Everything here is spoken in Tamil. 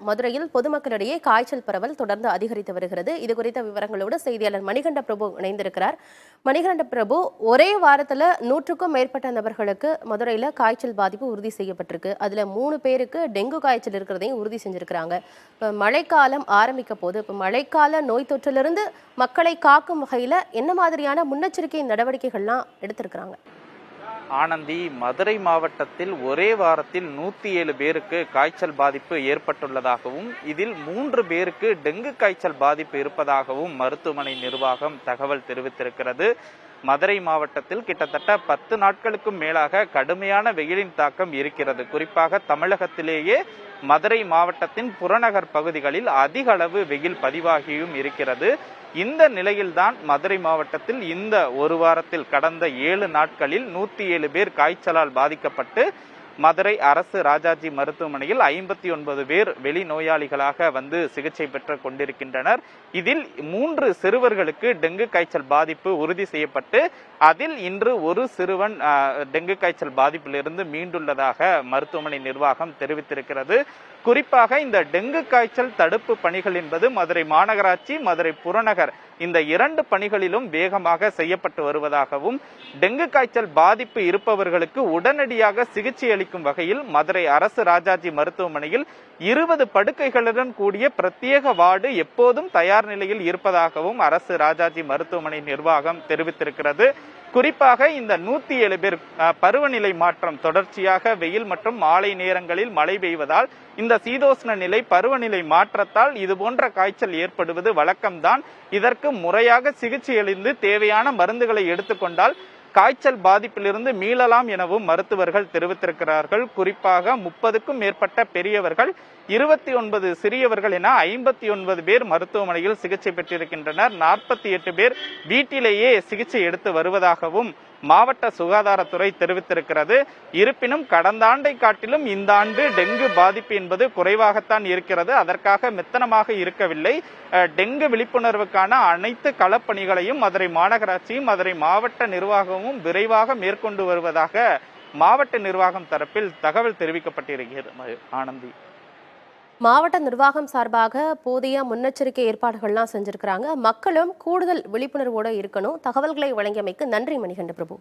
மதுரையில் பொதுமக்களிடையே காய்ச்சல் பரவல் தொடர்ந்து அதிகரித்து வருகிறது. இது குறித்த விவரங்களோடு செய்தியாளர் மணிகண்ட பிரபு இணைந்திருக்கிறார். மணிகண்ட பிரபு, ஒரே வாரத்தில் 100க்கும் மேற்பட்ட நபர்களுக்கு மதுரையில் காய்ச்சல் பாதிப்பு உறுதி செய்யப்பட்டிருக்கு. அதில் 3 பேருக்கு டெங்கு காய்ச்சல் இருக்கிறதையும் உறுதி செஞ்சிருக்கிறாங்க. இப்போ மழைக்காலம் ஆரம்பிக்க போது, இப்போ மழைக்கால நோய் தொற்றிலிருந்து மக்களை காக்கும் வகையில் என்ன மாதிரியான முன்னெச்சரிக்கை நடவடிக்கைகள்லாம் எடுத்திருக்கிறாங்க? ஆனந்தி, மதுரை மாவட்டத்தில் ஒரே வாரத்தில் 107 பேருக்கு காய்ச்சல் பாதிப்பு ஏற்பட்டுள்ளதாகவும் இதில் 3 பேருக்கு டெங்கு காய்ச்சல் பாதிப்பு இருப்பதாகவும் மருத்துவமனை நிர்வாகம் தகவல் தெரிவித்திருக்கிறது. மதுரை மாவட்டத்தில் கிட்டத்தட்ட 10 நாட்களுக்கும் மேலாக கடுமையான வெயிலின் தாக்கம் இருக்கிறது. குறிப்பாக தமிழகத்திலேயே மதுரை மாவட்டத்தின் புறநகர் பகுதிகளில் அதிக அளவு வெயில் பதிவாகியும் இருக்கிறது. இந்த நிலையில்தான் மதுரை மாவட்டத்தில் இந்த ஒரு வாரத்தில் கடந்த 7 நாட்களில் 107 பேர் காய்ச்சலால் பாதிக்கப்பட்டு மதுரை அரசு ராஜாஜி மருத்துவமனையில் 59 பேர் வெளிநோயாளிகளாக வந்து சிகிச்சை பெற்று கொண்டிருக்கின்றனர். இதில் 3 சிறுவர்களுக்கு டெங்கு காய்ச்சல் பாதிப்பு உறுதி செய்யப்பட்டு அதில் இன்று ஒரு சிறுவன் டெங்கு காய்ச்சல் பாதிப்பிலிருந்து மீண்டுள்ளதாக மருத்துவமனை நிர்வாகம் தெரிவித்திருக்கிறது. குறிப்பாக இந்த டெங்கு காய்ச்சல் தடுப்பு பணிகள் என்பது மதுரை மாநகராட்சி, மதுரை புறநகர் இந்த 2 பணிகளிலும் வேகமாக செய்யப்பட்டு வருவதாகவும் டெங்கு காய்ச்சல் பாதிப்பு இருப்பவர்களுக்கு உடனடியாக சிகிச்சை அளிக்கும் வகையில் மதுரை அரசு ராஜாஜி மருத்துவமனையில் 20 படுக்கைகளுடன் கூடிய பிரத்யேக வார்டு எப்போதும் தயார் நிலையில் இருப்பதாகவும் அரசு ராஜாஜி மருத்துவமனை நிர்வாகம் தெரிவித்திருக்கிறது. குறிப்பாக இந்த 107 பேர் பருவநிலை மாற்றம் தொடர்ச்சியாக வெயில் மற்றும் மாலை நேரங்களில் மழை பெய்வதால் இந்த சீதோஷ்ண நிலை பருவநிலை மாற்றத்தால் இது போன்ற காய்ச்சல் ஏற்படுவது வழக்கம்தான். இதற்கு முறையாக சிகிச்சை அளித்து தேவையான மருந்துகளை எடுத்துக்கொண்டால் காய்ச்சல் பாதிப்பிலிருந்து மீளலாம் எனவும் மருத்துவர்கள் தெரிவித்திருக்கிறார்கள். குறிப்பாக 30க்கும் மேற்பட்ட பெரியவர்கள், 29 சிறியவர்கள் என 59 பேர் மருத்துவமனையில் சிகிச்சை பெற்றிருக்கின்றனர். 48 பேர் வீட்டிலேயே சிகிச்சை எடுத்து வருவதாகவும் மாவட்ட சுகாதாரத்துறை தெரிவித்திருக்கிறது. இருப்பினும் கடந்த ஆண்டை காட்டிலும் இந்த ஆண்டு டெங்கு பாதிப்பு என்பது குறைவாகத்தான் இருக்கிறது. அதற்காக மெத்தனமாக இருக்கவில்லை. டெங்கு விழிப்புணர்வுக்கான அனைத்து களப்பணிகளையும் மதுரை மாநகராட்சியும் மதுரை மாவட்ட நிர்வாகமும் விரைவாக மேற்கொண்டு வருவதாக மாவட்ட நிர்வாகம் தரப்பில் தகவல் தெரிவிக்கப்பட்டிருக்கிறது. ஆனந்தி, மாவட்ட நிர்வாகம் சார்பாக போதிய முன்னெச்சரிக்கை ஏற்பாடுகள்லாம் செஞ்சிருக்கிறாங்க. மக்களும் கூடுதல் விழிப்புணர்வோடு இருக்கணும். தகவல்களை வழங்கியமைக்கு நன்றி மணிகண்ட பிரபு.